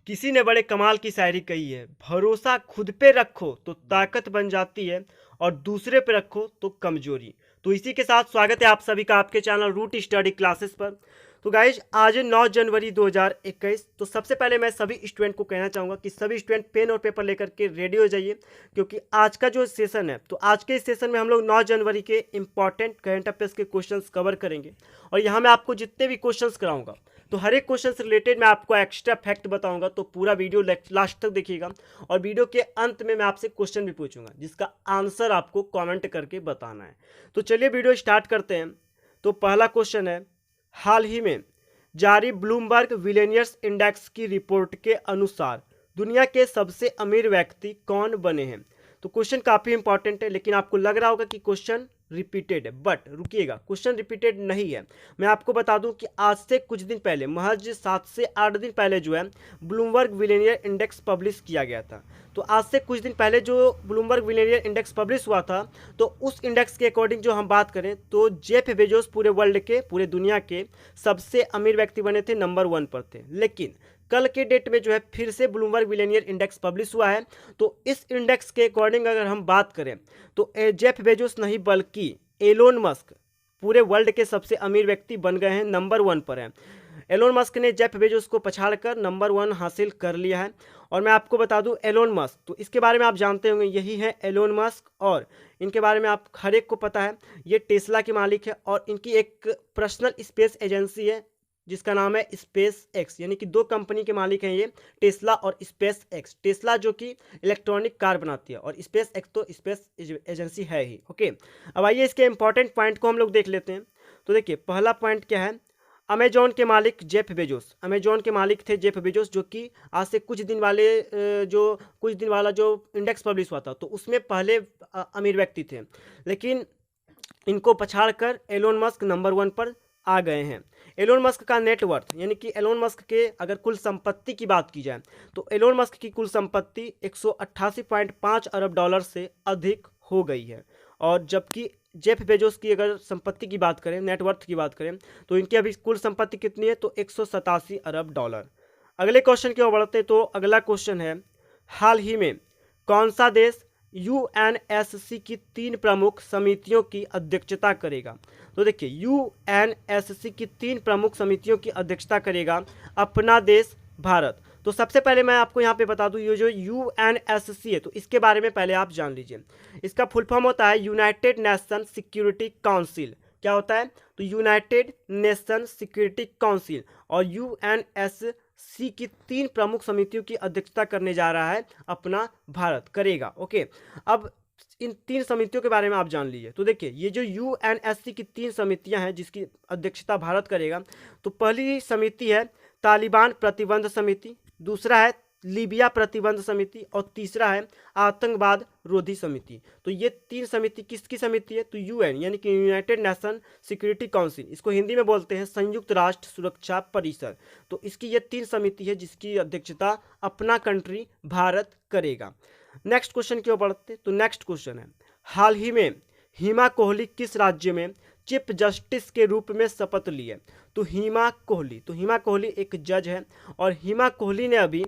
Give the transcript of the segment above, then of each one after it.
किसी ने बड़े कमाल की शायरी कही है, भरोसा खुद पे रखो तो ताकत बन जाती है और दूसरे पे रखो तो कमजोरी। तो इसी के साथ स्वागत है आप सभी का आपके चैनल रूट स्टडी क्लासेस पर। तो गाइज आज 9 जनवरी 2021। तो सबसे पहले मैं सभी स्टूडेंट को कहना चाहूँगा कि सभी स्टूडेंट पेन और पेपर लेकर के रेडी हो जाइए, क्योंकि आज का जो सेशन है तो आज के इस सेशन में हम लोग 9 जनवरी के इंपॉर्टेंट करंट अफेयर्स के क्वेश्चंस कवर करेंगे। और यहाँ मैं आपको जितने भी क्वेश्चंस कराऊंगा तो हर एक क्वेश्चन से रिलेटेड मैं आपको एक्स्ट्रा फैक्ट बताऊंगा, तो पूरा वीडियो लास्ट तक देखिएगा। और वीडियो के अंत में मैं आपसे क्वेश्चन भी पूछूंगा जिसका आंसर आपको कमेंट करके बताना है। तो चलिए वीडियो स्टार्ट करते हैं। तो पहला क्वेश्चन है, हाल ही में जारी ब्लूमबर्ग बिलियनियर्स इंडेक्स की रिपोर्ट के अनुसार दुनिया के सबसे अमीर व्यक्ति कौन बने हैं। तो क्वेश्चन काफ़ी इंपॉर्टेंट है, लेकिन आपको लग रहा होगा कि क्वेश्चन रिपीटेड है, बट रुकिएगा, क्वेश्चन रिपीटेड नहीं है। मैं आपको बता दूं कि आज से कुछ दिन पहले, महज 7 से 8 दिन पहले जो है ब्लूमबर्ग बिलियनियर इंडेक्स पब्लिश किया गया था। तो आज से कुछ दिन पहले जो ब्लूमबर्ग बिलियनियर इंडेक्स पब्लिश हुआ था, तो उस इंडेक्स के अकॉर्डिंग जो हम बात करें तो जेफ बेजोस पूरे वर्ल्ड के, पूरे दुनिया के सबसे अमीर व्यक्ति बने थे, नंबर 1 पर थे। लेकिन कल के डेट में जो है फिर से ब्लूमबर्ग बिलियनियर इंडेक्स पब्लिश हुआ है। तो इस इंडेक्स के अकॉर्डिंग अगर हम बात करें तो जेफ बेजोस नहीं बल्कि एलोन मस्क पूरे वर्ल्ड के सबसे अमीर व्यक्ति बन गए हैं, नंबर 1 पर हैं। एलोन मस्क ने जेफ बेजोस को पछाड़कर नंबर 1 हासिल कर लिया है। और मैं आपको बता दूं एलोन मस्क, तो इसके बारे में आप जानते होंगे, यही है एलोन मस्क। और इनके बारे में आप हर एक को पता है, ये टेस्ला के मालिक है और इनकी एक पर्सनल स्पेस एजेंसी है जिसका नाम है स्पेस एक्स। यानी कि दो कंपनी के मालिक हैं ये, टेस्ला और स्पेस एक्स। टेस्ला जो कि इलेक्ट्रॉनिक कार बनाती है और स्पेस एक्स तो स्पेस एजेंसी है ही। ओके, अब आइए इसके इंपॉर्टेंट पॉइंट को हम लोग देख लेते हैं। तो देखिए पहला पॉइंट क्या है, अमेजॉन के मालिक जेफ बेजोस। अमेजॉन के मालिक थे जेफ बेजोस, जो कि आज से कुछ दिन वाला जो इंडेक्स पब्लिश हुआ था तो उसमें पहले अमीर व्यक्ति थे। लेकिन इनको पछाड़कर एलोन मस्क नंबर 1 पर आ गए हैं। एलोन मस्क का नेटवर्थ, यानी कि एलोन मस्क के अगर कुल संपत्ति की बात की जाए तो एलोन मस्क की कुल संपत्ति 188.5 अरब डॉलर से अधिक हो गई है। और जबकि जेफ बेजोस की अगर संपत्ति की बात करें, नेटवर्थ की बात करें, तो इनकी अभी कुल संपत्ति कितनी है, तो 187 अरब डॉलर। अगले क्वेश्चन की ओर बढ़ते हैं। तो अगला क्वेश्चन है, हाल ही में कौन सा देश यूएनएससी की 3 प्रमुख समितियों की अध्यक्षता करेगा। तो देखिए यूएनएससी की 3 प्रमुख समितियों की अध्यक्षता करेगा अपना देश भारत। तो सबसे पहले मैं आपको यहाँ पे बता दूँ, ये जो यूएनएससी है तो इसके बारे में पहले आप जान लीजिए। इसका फुल फॉर्म होता है यूनाइटेड नेशन सिक्योरिटी काउंसिल। क्या होता है, तो यूनाइटेड नेशन सिक्योरिटी काउंसिल। और यूएनएससी की 3 प्रमुख समितियों की अध्यक्षता करने जा रहा है अपना भारत, करेगा। ओके, अब इन 3 समितियों के बारे में आप जान लीजिए। तो देखिए ये जो यूएनएससी की 3 समितियां हैं जिसकी अध्यक्षता भारत करेगा, तो पहली समिति है तालिबान प्रतिबंध समिति, दूसरा है लीबिया प्रतिबंध समिति और तीसरा है आतंकवाद रोधी समिति। तो ये 3 समिति किसकी समिति है, तो यूएन यानी कि यूनाइटेड नेशन सिक्योरिटी काउंसिल, इसको हिंदी में बोलते हैं संयुक्त राष्ट्र सुरक्षा परिषद। तो इसकी ये 3 समिति है जिसकी अध्यक्षता अपना कंट्री भारत करेगा। नेक्स्ट क्वेश्चन की ओर बढ़ते। तो नेक्स्ट क्वेश्चन है, हाल ही में हिमा कोहली किस राज्य में चीफ जस्टिस के रूप में शपथ ली है। तो हिमा कोहली एक जज है और हिमा कोहली ने अभी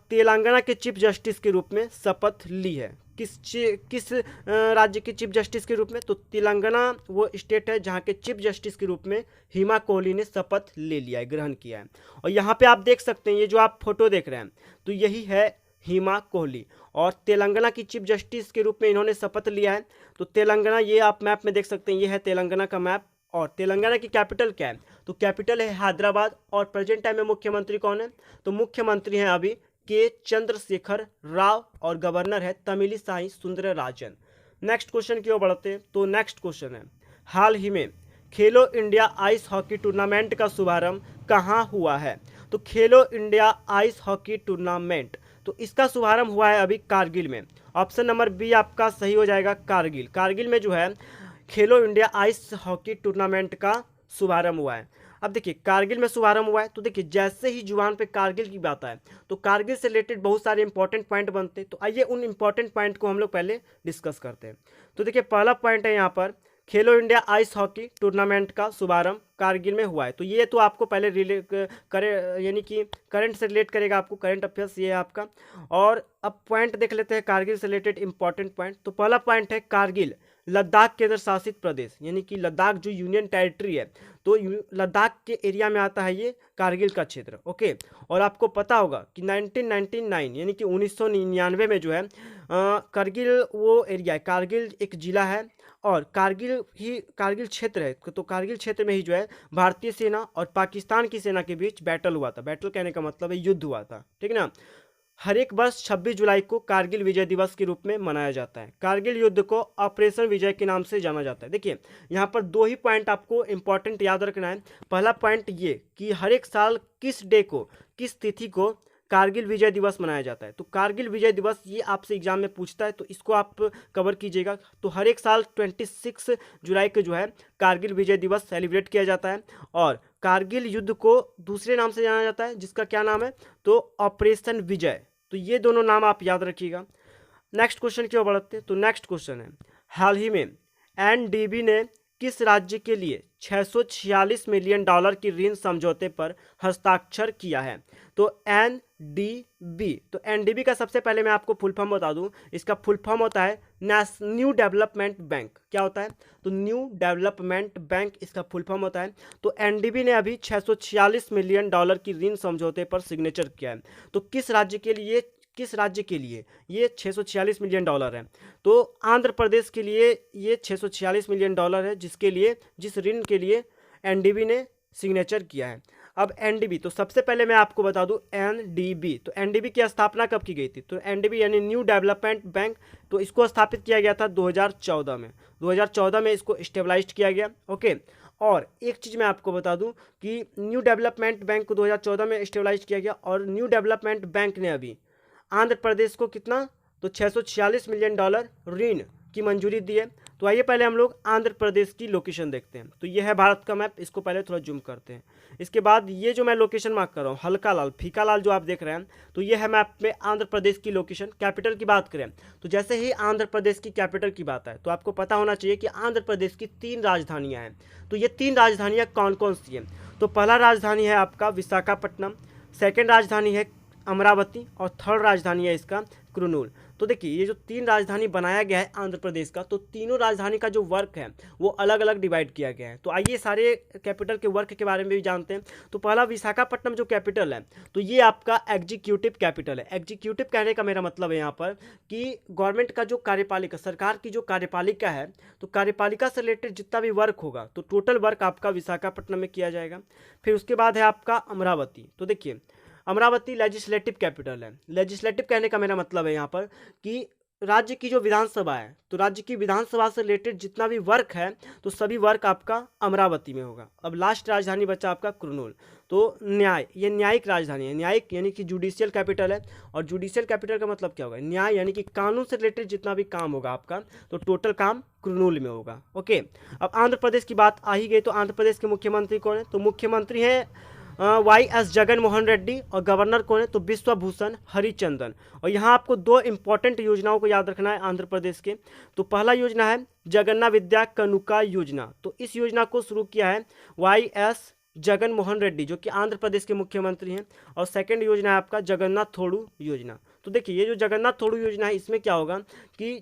तेलंगाना के चीफ जस्टिस के रूप में शपथ ली है। किस राज्य के चीफ जस्टिस के रूप में, तो तेलंगाना वो स्टेट है जहाँ के चीफ जस्टिस के रूप में हिमा कोहली ने शपथ ले लिया है, ग्रहण किया है। और यहाँ पे आप देख सकते हैं, ये जो आप फोटो देख रहे हैं तो यही है हिमा कोहली और तेलंगाना की चीफ जस्टिस के रूप में इन्होंने शपथ लिया है। तो तेलंगाना, ये आप मैप में देख सकते हैं, ये है तेलंगाना का मैप। और तेलंगाना की कैपिटल क्या है, तो कैपिटल है हैदराबाद। और प्रेजेंट टाइम में मुख्यमंत्री कौन है, तो मुख्यमंत्री हैं अभी के चंद्रशेखर राव और गवर्नर है तमिलिसाई सुंदरराजन। नेक्स्ट क्वेश्चन की ओर बढ़ते हैं। तो नेक्स्ट क्वेश्चन है, हाल ही में खेलो इंडिया आइस हॉकी टूर्नामेंट का शुभारंभ कहाँ हुआ है। तो खेलो इंडिया आइस हॉकी टूर्नामेंट, तो इसका शुभारंभ हुआ है अभी कारगिल में। ऑप्शन नंबर बी आपका सही हो जाएगा, कारगिल। कारगिल में जो है खेलो इंडिया आइस हॉकी टूर्नामेंट का शुभारंभ हुआ है। अब देखिए कारगिल में शुभारंभ हुआ है, तो देखिए जैसे ही जुबान पे कारगिल की बात आए तो कारगिल से रिलेटेड बहुत सारे इंपॉर्टेंट पॉइंट बनते हैं। तो आइए उन इंपॉर्टेंट पॉइंट को हम लोग पहले डिस्कस करते हैं। तो देखिए पहला पॉइंट है यहाँ पर, खेलो इंडिया आइस हॉकी टूर्नामेंट का शुभारंभ कारगिल में हुआ है। तो ये तो आपको पहले करे यानी कि करंट से रिलेट करेगा, आपको करंट अफेयर्स ये है आपका। और अब पॉइंट देख लेते हैं कारगिल से रिलेटेड इंपॉर्टेंट पॉइंट। तो पहला पॉइंट है कारगिल लद्दाख केंद्र शासित प्रदेश, यानी कि लद्दाख जो यूनियन टेरिटरी है, तो लद्दाख के एरिया में आता है ये कारगिल का क्षेत्र। ओके, और आपको पता होगा कि 1999 यानी कि 1999 में जो है कारगिल वो एरिया है, कारगिल एक जिला है और कारगिल क्षेत्र है। तो कारगिल क्षेत्र में ही जो है भारतीय सेना और पाकिस्तान की सेना के बीच बैटल हुआ था। बैटल कहने का मतलब है युद्ध हुआ था, ठीक है ना। हर एक वर्ष 26 जुलाई को कारगिल विजय दिवस के रूप में मनाया जाता है। कारगिल युद्ध को ऑपरेशन विजय के नाम से जाना जाता है। देखिए यहाँ पर दो ही पॉइंट आपको इंपॉर्टेंट याद रखना है। पहला पॉइंट ये कि हर एक साल किस डे को, किस तिथि को कारगिल विजय दिवस मनाया जाता है। तो कारगिल विजय दिवस ये आपसे एग्जाम में पूछता है, तो इसको आप कवर कीजिएगा। तो हर एक साल 26 जुलाई को जो है कारगिल विजय दिवस सेलिब्रेट किया जाता है। और कारगिल युद्ध को दूसरे नाम से जाना जाता है, जिसका क्या नाम है, तो ऑपरेशन विजय। तो ये दोनों नाम आप याद रखिएगा। नेक्स्ट क्वेश्चन की ओर बढ़ते हैं। तो नेक्स्ट क्वेश्चन है, हाल ही में एनडीबी ने किस राज्य के लिए 646 मिलियन डॉलर की ऋण समझौते पर हस्ताक्षर किया है। तो एनडीबी, तो एनडीबी का सबसे पहले मैं आपको फुल फॉर्म बता दूं। इसका फुल फॉर्म होता है न्यू डेवलपमेंट बैंक। क्या होता है, तो न्यू डेवलपमेंट बैंक इसका फुल फॉर्म होता है। तो एनडीबी ने अभी 646 मिलियन डॉलर की ऋण समझौते पर सिग्नेचर किया है। तो किस राज्य के लिए ये 646 मिलियन डॉलर है, तो आंध्र प्रदेश के लिए ये 646 मिलियन डॉलर है, जिस ऋण के लिए एनडीबी ने सिग्नेचर किया है। अब एनडीबी, तो सबसे पहले मैं आपको बता दूं एनडीबी, तो एनडीबी की स्थापना कब की गई थी। तो एनडीबी यानी न्यू डेवलपमेंट बैंक, तो इसको स्थापित किया गया था 2014 में। 2014 में इसको स्टेबलाइज्ड किया गया। ओके, और एक चीज़ मैं आपको बता दूं कि न्यू डेवलपमेंट बैंक को 2014 में स्टेबलाइज किया गया और न्यू डेवलपमेंट बैंक ने अभी आंध्र प्रदेश को कितना, तो 646 मिलियन डॉलर ऋण की मंजूरी दी है। तो आइए पहले हम लोग आंध्र प्रदेश की लोकेशन देखते हैं। तो ये है भारत का मैप, इसको पहले थोड़ा जूम करते हैं। इसके बाद ये जो मैं लोकेशन मार्क कर रहा हूँ, हल्का लाल फीका लाल जो आप देख रहे हैं, तो ये है मैप में आंध्र प्रदेश की लोकेशन। कैपिटल की बात करें तो जैसे ही आंध्र प्रदेश की कैपिटल की बात है, तो आपको पता होना चाहिए कि आंध्र प्रदेश की 3 राजधानियाँ हैं। तो ये 3 राजधानियाँ कौन कौन सी हैं, तो पहला राजधानी है आपका विशाखापट्टनम, सेकेंड राजधानी है अमरावती और थर्ड राजधानी है इसका कुर्नूल। तो देखिए ये जो 3 राजधानी बनाया गया है आंध्र प्रदेश का, तो तीनों राजधानी का जो वर्क है वो अलग अलग डिवाइड किया गया है। तो आइए सारे कैपिटल के वर्क के बारे में भी जानते हैं। तो पहला विशाखापट्टनम जो कैपिटल है, तो ये आपका एग्जीक्यूटिव कैपिटल है। एग्जीक्यूटिव कहने का मेरा मतलब है यहाँ पर कि गवर्नमेंट का जो कार्यपालिका, सरकार की जो कार्यपालिका है, तो कार्यपालिका से रिलेटेड जितना भी वर्क होगा, तो टोटल वर्क आपका विशाखापट्टनम में किया जाएगा। फिर उसके बाद है आपका अमरावती। तो देखिए अमरावती लेजिस्लेटिव कैपिटल है। लेजिस्लेटिव कहने का मेरा मतलब है यहाँ पर कि राज्य की जो विधानसभा है, तो राज्य की विधानसभा से रिलेटेड जितना भी वर्क है, तो सभी वर्क आपका अमरावती में होगा। अब लास्ट राजधानी बचा आपका कुर्नूल। तो न्याय, ये न्यायिक राजधानी है। न्यायिक यानी कि जुडिशियल कैपिटल है, और जुडिशियल कैपिटल का मतलब क्या होगा, न्याय यानी कि कानून से रिलेटेड जितना भी काम होगा आपका, तो टोटल काम कुर्नूल में होगा। ओके, अब आंध्र प्रदेश की बात आ ही गई, तो आंध्र प्रदेश के मुख्यमंत्री कौन है, तो मुख्यमंत्री हैं YS जगन मोहन रेड्डी, और गवर्नर कौन है, तो विश्वभूषण हरिचंदन। और यहाँ आपको 2 इंपॉर्टेंट योजनाओं को याद रखना है आंध्र प्रदेश के। तो पहला योजना है जगन्ना विद्या कनुका योजना। तो इस योजना को शुरू किया है YS जगन मोहन रेड्डी, जो कि आंध्र प्रदेश के मुख्यमंत्री हैं। और सेकंड योजना है आपका जगन्नाथ थोड़ू योजना। तो देखिए ये जो जगन्नाथ थोड़ू योजना है, इसमें क्या होगा कि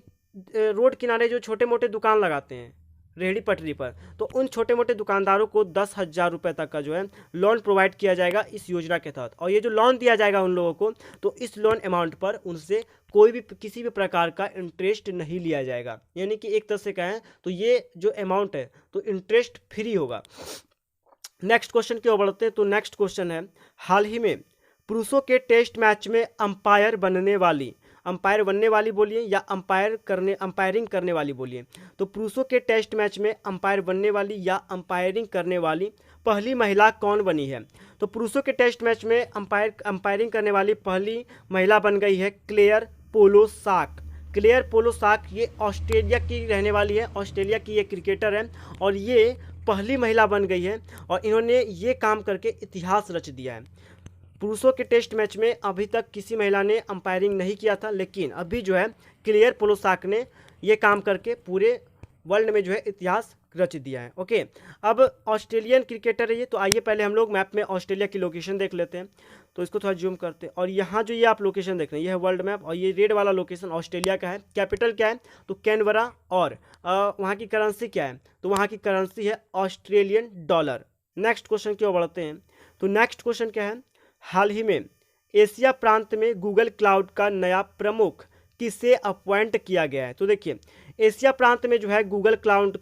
रोड किनारे जो छोटे मोटे दुकान लगाते हैं रेहड़ी पटरी पर, तो उन छोटे मोटे दुकानदारों को 10,000 रुपये तक का जो है लोन प्रोवाइड किया जाएगा इस योजना के तहत। और ये जो लोन दिया जाएगा उन लोगों को, तो इस लोन अमाउंट पर उनसे कोई भी किसी भी प्रकार का इंटरेस्ट नहीं लिया जाएगा। यानी कि एक तरह से कहें तो ये जो अमाउंट है तो इंटरेस्ट फ्री होगा। नेक्स्ट क्वेश्चन की ओर बढ़ते हैं। तो नेक्स्ट क्वेश्चन है, हाल ही में पुरुषों के टेस्ट मैच में अंपायर बनने वाली बोलिए या अंपायरिंग करने वाली बोलिए। तो पुरुषों के टेस्ट मैच में अंपायर बनने वाली या अंपायरिंग करने वाली पहली महिला कौन बनी है। तो पुरुषों के टेस्ट मैच में अंपायरिंग करने वाली पहली महिला बन गई है क्लेयर पोलोसाक। क्लेयर पोलोसाक ये ऑस्ट्रेलिया की रहने वाली है, ऑस्ट्रेलिया की ये क्रिकेटर है, और ये पहली महिला बन गई है, और इन्होंने ये काम करके इतिहास रच दिया है। पुरुषों के टेस्ट मैच में अभी तक किसी महिला ने अंपायरिंग नहीं किया था, लेकिन अभी जो है क्लेयर पोलोसाक ने ये काम करके पूरे वर्ल्ड में जो है इतिहास रच दिया है। ओके, अब ऑस्ट्रेलियन क्रिकेटर है ये, तो आइए पहले हम लोग मैप में ऑस्ट्रेलिया की लोकेशन देख लेते हैं। तो इसको थोड़ा जूम करते हैं, और यहाँ जो ये आप लोकेशन देख रहे हैं ये है वर्ल्ड मैप, और ये रेड वाला लोकेशन ऑस्ट्रेलिया का है। कैपिटल क्या है, तो कैनबरा, और वहाँ की करेंसी क्या है, तो वहाँ की करेंसी है ऑस्ट्रेलियन डॉलर। नेक्स्ट क्वेश्चन की ओर बढ़ते हैं। तो नेक्स्ट क्वेश्चन क्या है, हाल ही में एशिया प्रांत में गूगल क्लाउड का नया प्रमुख किसे अपॉइंट किया गया है। तो देखिए, एशिया प्रांत में जो है गूगल क्लाउड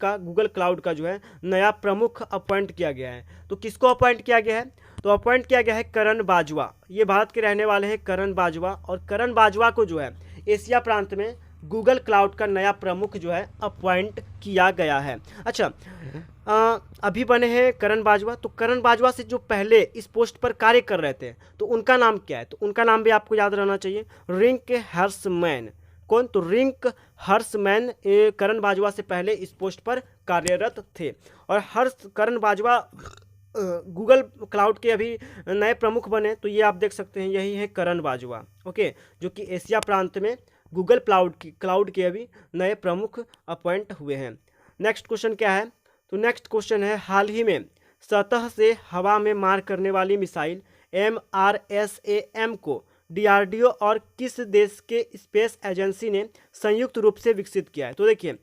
का जो है नया प्रमुख अपॉइंट किया गया है। तो किसको अपॉइंट किया गया है, तो अपॉइंट किया गया है करण बाजवा। ये भारत के रहने वाले हैं करण बाजवा, और करण बाजवा को जो है एशिया प्रांत में गूगल क्लाउड का नया प्रमुख जो है अपॉइंट किया गया है। अच्छा, अभी बने हैं करण बाजवा। तो करण बाजवा से जो पहले इस पोस्ट पर कार्य कर रहे थे, तो उनका नाम क्या है, तो उनका नाम भी आपको याद रहना चाहिए, रिंक हर्षमैन। कौन, तो रिंक हर्षमैन करण बाजवा से पहले इस पोस्ट पर कार्यरत थे। और करण बाजवा गूगल क्लाउड के अभी नए प्रमुख बने, तो ये आप देख सकते हैं, यही है करण बाजवा। ओके, जो कि एशिया प्रांत में गूगल क्लाउड के अभी नए प्रमुख अपॉइंट हुए हैं। नेक्स्ट क्वेश्चन क्या है, तो नेक्स्ट क्वेश्चन है, हाल ही में सतह से हवा में मार करने वाली मिसाइल MRSAM को DRDO और किस देश के स्पेस एजेंसी ने संयुक्त रूप से विकसित किया है। तो देखिए,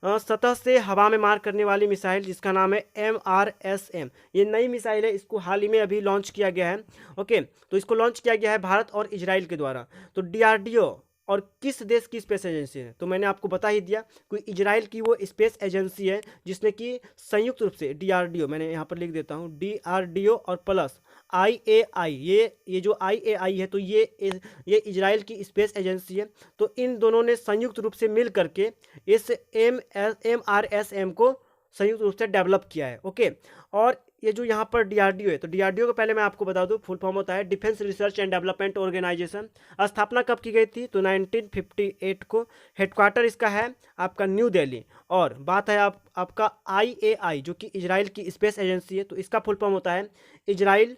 सतह से हवा में मार करने वाली मिसाइल जिसका नाम है MRSAM, ये नई मिसाइल है, इसको हाल ही में अभी लॉन्च किया गया है। ओके, तो इसको लॉन्च किया गया है भारत और इजराइल के द्वारा। तो DRDO और किस देश की स्पेस एजेंसी है, तो मैंने आपको बता ही दिया, कोई इजराइल की वो स्पेस एजेंसी है जिसने कि संयुक्त रूप से DRDO, मैंने यहाँ पर लिख देता हूँ, DRDO और प्लस IAI, ये जो IAI है, तो ये इजराइल की स्पेस एजेंसी है। तो इन दोनों ने संयुक्त रूप से मिल करके इस MRSAM को संयुक्त रूप से डेवलप किया है। ओके, और ये जो यहाँ पर DRDO है, तो DRDO को पहले मैं आपको बता दूँ, फुल फॉर्म होता है defence research and development organisation. स्थापना कब की गई थी, तो 1958 को। हेडक्वार्टर इसका है आपका न्यू दिल्ली। और बात है आपका IAI, जो कि इजराइल की स्पेस एजेंसी है, तो इसका फुल फॉर्म होता है इजराइल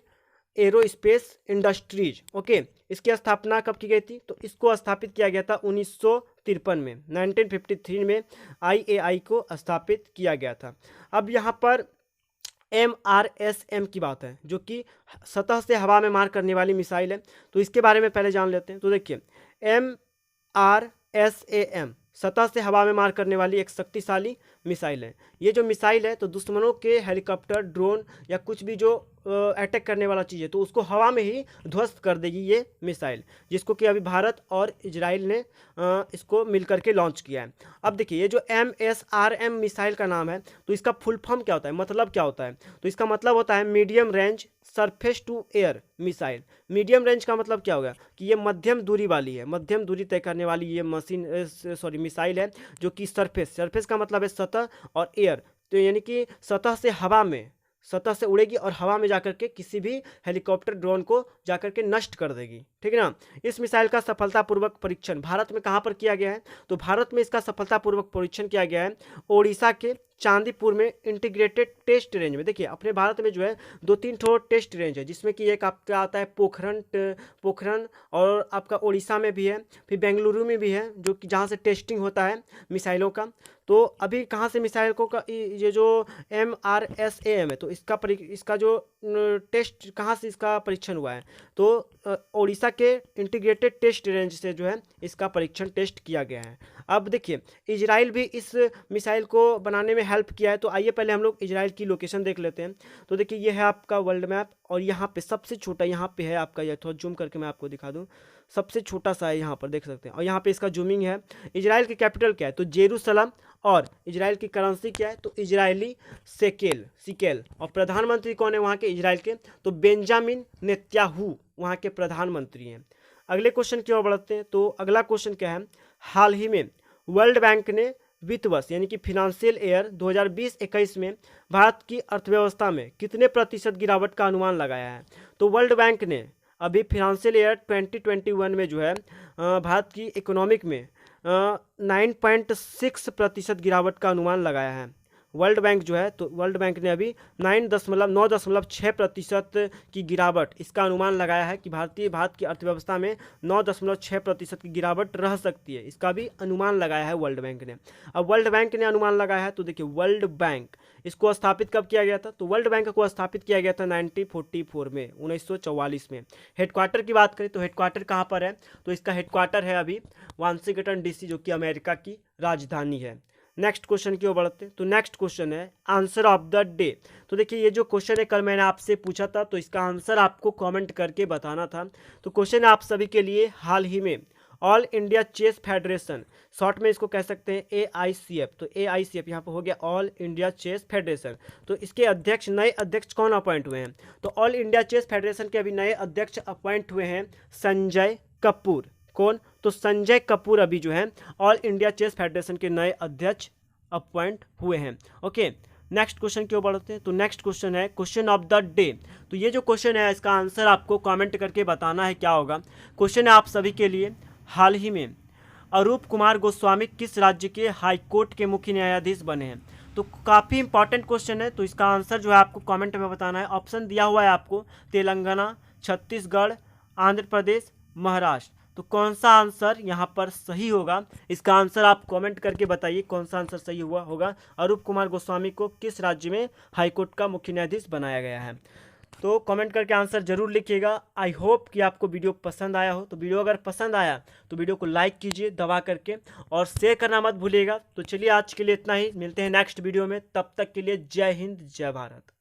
एरोस्पेस इंडस्ट्रीज। ओके, इसकी स्थापना कब की गई थी, तो इसको स्थापित किया गया था 1953 में, 1953 में IAI को स्थापित किया गया था। अब यहाँ पर MRSAM की बात है, जो कि सतह से हवा में मार करने वाली मिसाइल है, तो इसके बारे में पहले जान लेते हैं। तो देखिए, MRSAM सतह से हवा में मार करने वाली एक शक्तिशाली मिसाइल है। ये जो मिसाइल है, तो दुश्मनों के हेलीकॉप्टर, ड्रोन या कुछ भी जो अटैक करने वाला चीज़ है, तो उसको हवा में ही ध्वस्त कर देगी ये मिसाइल, जिसको कि अभी भारत और इजराइल ने इसको मिल करके लॉन्च किया है। अब देखिए, ये जो MSRM मिसाइल का नाम है, तो इसका फुल फॉर्म क्या होता है, मतलब क्या होता है, तो इसका मतलब होता है medium range surface to air missile. Medium range का मतलब क्या होगा, कि ये मध्यम दूरी वाली है, मध्यम दूरी तय करने वाली ये मिसाइल है, जो कि सरफेस का मतलब है सतह, और एयर, तो यानी कि सतह से उड़ेगी और हवा में जाकर के किसी भी हेलीकॉप्टर, ड्रोन को जाकर के नष्ट कर देगी। ठीक है ना। इस मिसाइल का सफलतापूर्वक परीक्षण भारत में कहाँ पर किया गया है, तो भारत में इसका सफलतापूर्वक परीक्षण किया गया है ओडिशा के चांदीपुर में इंटीग्रेटेड टेस्ट रेंज में। देखिए, अपने भारत में जो है 2-3 ठो टेस्ट रेंज है, जिसमें कि एक आपका आता है पोखरण, और आपका ओडिशा में भी है, फिर बेंगलुरु में भी है, जो कि जहाँ से टेस्टिंग होता है मिसाइलों का। तो अभी कहाँ से मिसाइल को ये जो MRSAM है, तो इसका जो टेस्ट कहाँ से इसका परीक्षण हुआ है, तो ओडिशा के इंटीग्रेटेड टेस्ट रेंज से जो है इसका परीक्षण टेस्ट किया गया है। अब देखिए, इजराइल भी इस मिसाइल को बनाने में हेल्प किया है। तो आइए पहले हम लोग इजराइल की लोकेशन देख लेते हैं। तो देखिए, ये है आपका वर्ल्ड मैप, और यहाँ पे सबसे छोटा यहाँ पे है आपका, ये थोड़ा जूम करके मैं आपको दिखा दूँ, सबसे छोटा सा है, यहाँ पर देख सकते हैं। और यहाँ पे इसका जूमिंग है। इजराइल की कैपिटल क्या है, तो जेरूसलम, और इजराइल की करेंसी क्या है, तो इजरायली सिकेल। और प्रधानमंत्री कौन है वहाँ के इजराइल के, तो बेंजामिन नेतन्याहू वहाँ के प्रधानमंत्री हैं। अगले क्वेश्चन की ओर बढ़ते हैं। तो अगला क्वेश्चन क्या है, हाल ही में वर्ल्ड बैंक ने वित्त वर्ष यानी कि फिनेंशियल ईयर 2020-21 में भारत की अर्थव्यवस्था में कितने प्रतिशत गिरावट का अनुमान लगाया है। तो वर्ल्ड बैंक ने अभी फिनेंशियल ईयर 2021 में जो है भारत की इकोनॉमिक में 9.6% गिरावट का अनुमान लगाया है। वर्ल्ड बैंक जो है, तो वर्ल्ड बैंक ने अभी 9.6% की गिरावट, इसका अनुमान लगाया है कि भारत की अर्थव्यवस्था में 9.6% की गिरावट रह सकती है, इसका भी अनुमान लगाया है वर्ल्ड बैंक ने। अब वर्ल्ड बैंक ने अनुमान लगाया है, तो देखिए वर्ल्ड बैंक इसको स्थापित कब किया गया था, तो वर्ल्ड बैंक को स्थापित किया गया था 1944 में, 1944 में। हेडक्वार्टर की बात करें तो हेडक्वार्टर कहाँ पर है, तो इसका हेडक्वार्टर है अभी वाशिंगटन डीसी, जो कि अमेरिका की राजधानी है। नेक्स्ट क्वेश्चन की ओर बढ़ते हैं। तो नेक्स्ट क्वेश्चन है आंसर ऑफ द डे। तो देखिए ये जो क्वेश्चन है कल मैंने आपसे पूछा था, तो इसका आंसर आपको कमेंट करके बताना था। तो क्वेश्चन है आप सभी के लिए, हाल ही में all India chess federation, short में इसको कह सकते हैं AICF, तो AICF यहाँ पर हो गया ऑल इंडिया चेस फेडरेशन। तो इसके अध्यक्ष, नए अध्यक्ष कौन अपॉइंट हुए हैं, तो ऑल इंडिया चेस फेडरेशन के अभी नए अध्यक्ष अपॉइंट हुए हैं संजय कपूर। कौन, तो संजय कपूर अभी जो है ऑल इंडिया चेस फेडरेशन के नए अध्यक्ष अपॉइंट हुए हैं। ओके, नेक्स्ट क्वेश्चन की ओर बढ़ते हैं। तो नेक्स्ट क्वेश्चन है क्वेश्चन ऑफ द डे। तो ये जो क्वेश्चन है इसका आंसर आपको कमेंट करके बताना है क्या होगा। क्वेश्चन है आप सभी के लिए, हाल ही में अरूप कुमार गोस्वामी किस राज्य के हाई कोर्ट के मुख्य न्यायाधीश बने हैं। तो काफ़ी इंपॉर्टेंट क्वेश्चन है, तो इसका आंसर जो है आपको कमेंट में बताना है। ऑप्शन दिया हुआ है आपको, तेलंगाना, छत्तीसगढ़, आंध्र प्रदेश, महाराष्ट्र। तो कौन सा आंसर यहाँ पर सही होगा, इसका आंसर आप कमेंट करके बताइए कौन सा आंसर सही हुआ होगा। अरूप कुमार गोस्वामी को किस राज्य में हाईकोर्ट का मुख्य न्यायाधीश बनाया गया है, तो कमेंट करके आंसर जरूर लिखिएगा। आई होप कि आपको वीडियो पसंद आया हो। तो वीडियो अगर पसंद आया तो वीडियो को लाइक कीजिए दबा करके, और शेयर करना मत भूलिएगा। तो चलिए आज के लिए इतना ही, मिलते हैं नेक्स्ट वीडियो में, तब तक के लिए जय हिंद जय भारत।